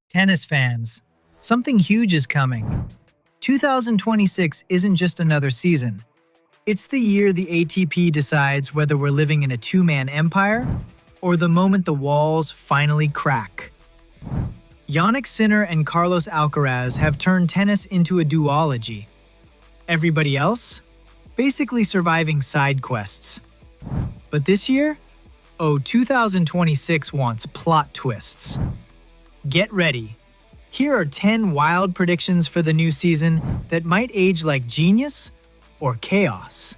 Tennis fans, something huge is coming. 2026 isn't just another season. It's the year the ATP decides whether we're living in a two-man empire or the moment the walls finally crack. Jannik Sinner and Carlos Alcaraz have turned tennis into a duology. Everybody else? Basically surviving side quests. But this year? 2026 wants plot twists. Get ready. Here are 10 wild predictions for the new season that might age like genius or chaos.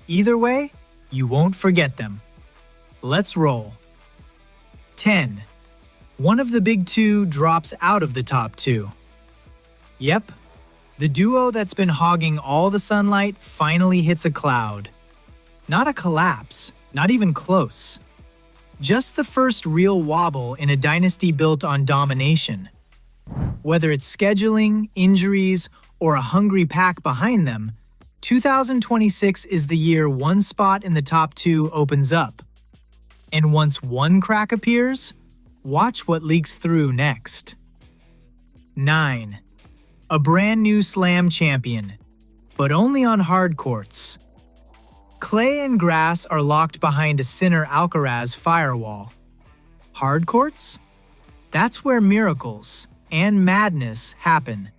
Either way, you won't forget them. Let's roll. 10. One of the big two drops out of the top two. Yep, the duo that's been hogging all the sunlight finally hits a cloud. Not a collapse, not even close. Just the first real wobble in a dynasty built on domination. Whether it's scheduling, injuries, or a hungry pack behind them, 2026 is the year one spot in the top two opens up. And once one crack appears, watch what leaks through next. 9. A brand new Slam champion, but only on hard courts. Clay and grass are locked behind a Sinner Alcaraz firewall. Hard courts? That's where miracles and madness happen.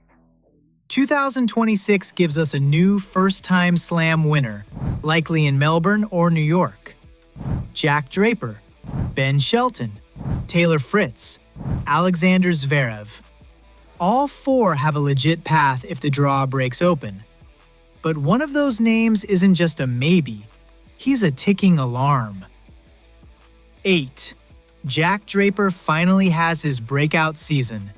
2026 gives us a new first-time Slam winner, likely in Melbourne or New York. Jack Draper, Ben Shelton, Taylor Fritz, Alexander Zverev. All four have a legit path if the draw breaks open. But one of those names isn't just a maybe, he's a ticking alarm. 8. Jack Draper finally has his breakout season.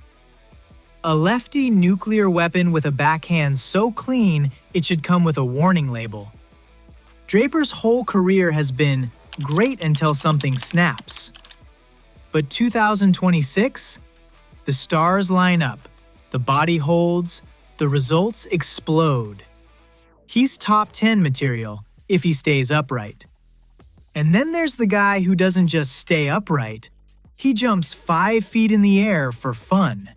A lefty nuclear weapon with a backhand so clean it should come with a warning label. Draper's whole career has been great until something snaps. But 2026? The stars line up, the body holds, the results explode. He's top 10 material if he stays upright. And then there's the guy who doesn't just stay upright, he jumps 5 feet in the air for fun.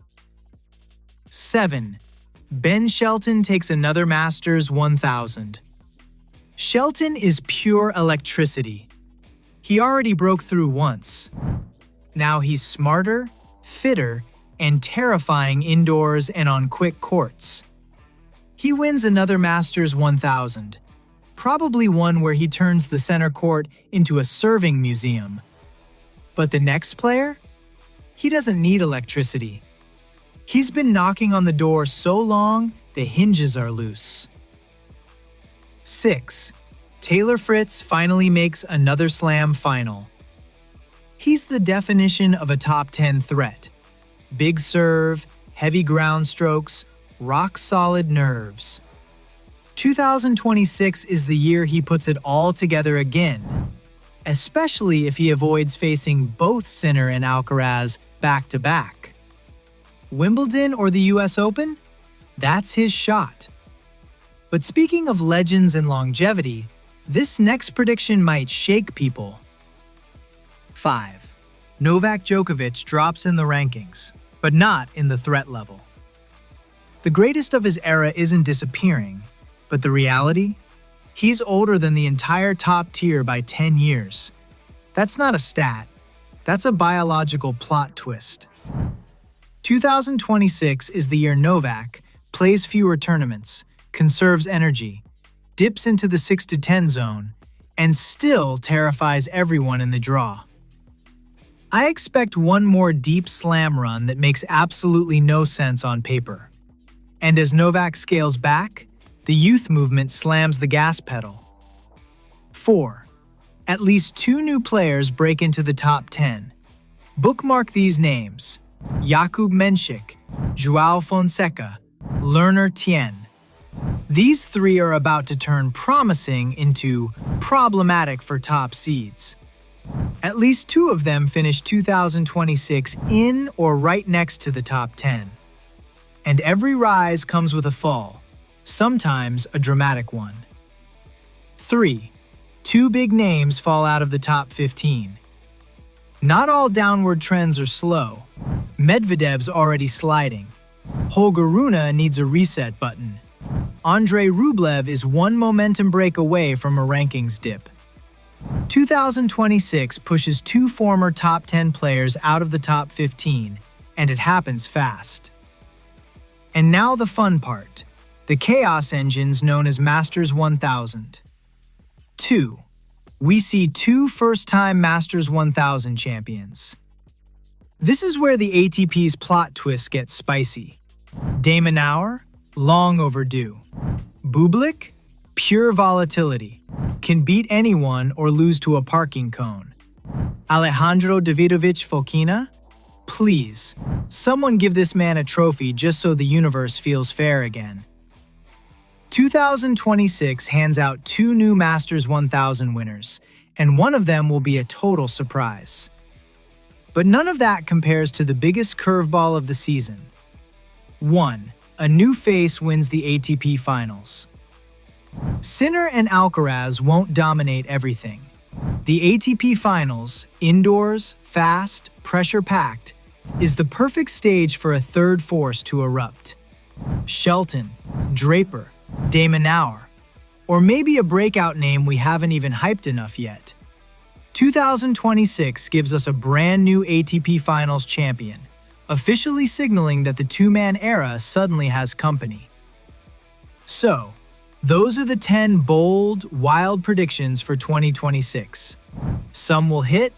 7. Ben Shelton takes another Masters 1000. Shelton is pure electricity. He already broke through once. Now he's smarter, fitter, and terrifying indoors and on quick courts. He wins another Masters 1000, probably one where he turns the center court into a serving museum. But the next player? He doesn't need electricity. He's been knocking on the door so long, the hinges are loose. 6. Taylor Fritz finally makes another Slam final. He's the definition of a top 10 threat. Big serve, heavy ground strokes, rock-solid nerves. 2026 is the year he puts it all together again, especially if he avoids facing both Sinner and Alcaraz back-to-back. Wimbledon or the US Open? That's his shot. But speaking of legends and longevity, this next prediction might shake people. 5. Novak Djokovic drops in the rankings, but not in the threat level. The greatest of his era isn't disappearing, but the reality? He's older than the entire top tier by 10 years. That's not a stat. That's a biological plot twist. 2026 is the year Novak plays fewer tournaments, conserves energy, dips into the 6-10 zone, and still terrifies everyone in the draw. I expect one more deep Slam run that makes absolutely no sense on paper. And as Novak scales back, the youth movement slams the gas pedal. 4. At least 2 new players break into the top 10. Bookmark these names: Jakub Menšik, João Fonseca, Lerner Tien. These 3 are about to turn promising into problematic for top seeds. At least 2 of them finish 2026 in or right next to the top 10. And every rise comes with a fall, sometimes a dramatic one. 3. 2 big names fall out of the top 15. Not all downward trends are slow. Medvedev's already sliding. Holger Rune needs a reset button. Andrei Rublev is one momentum break away from a rankings dip. 2026 pushes two former top 10 players out of the top 15, and it happens fast. And now the fun part, the chaos engines known as Masters 1000. 2. We see two first-time Masters 1000 champions. This is where the ATP's plot twists get spicy. de Minaur, long overdue. Bublik, pure volatility, can beat anyone or lose to a parking cone. Alejandro Davidovich Fokina? Please, someone give this man a trophy just so the universe feels fair again. 2026 hands out two new Masters 1000 winners, and one of them will be a total surprise. But none of that compares to the biggest curveball of the season. 1. A new face wins the ATP Finals. Sinner and Alcaraz won't dominate everything. The ATP Finals, indoors, fast, pressure-packed, is the perfect stage for a third force to erupt. Shelton, Draper, de Minaur, or maybe a breakout name we haven't even hyped enough yet. 2026 gives us a brand new ATP Finals champion, officially signaling that the two-man era suddenly has company. So, those are the 10 bold, wild predictions for 2026. Some will hit,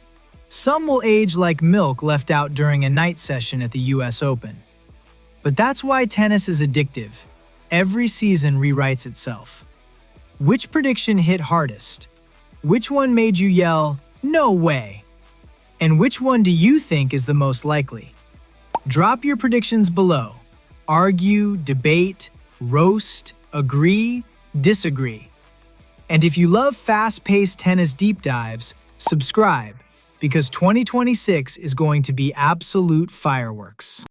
some will age like milk left out during a night session at the US Open. But that's why tennis is addictive. Every season rewrites itself. Which prediction hit hardest? Which one made you yell, "No way"? And which one do you think is the most likely? Drop your predictions below. Argue, debate, roast, agree, disagree. And if you love fast-paced tennis deep dives, subscribe, because 2026 is going to be absolute fireworks.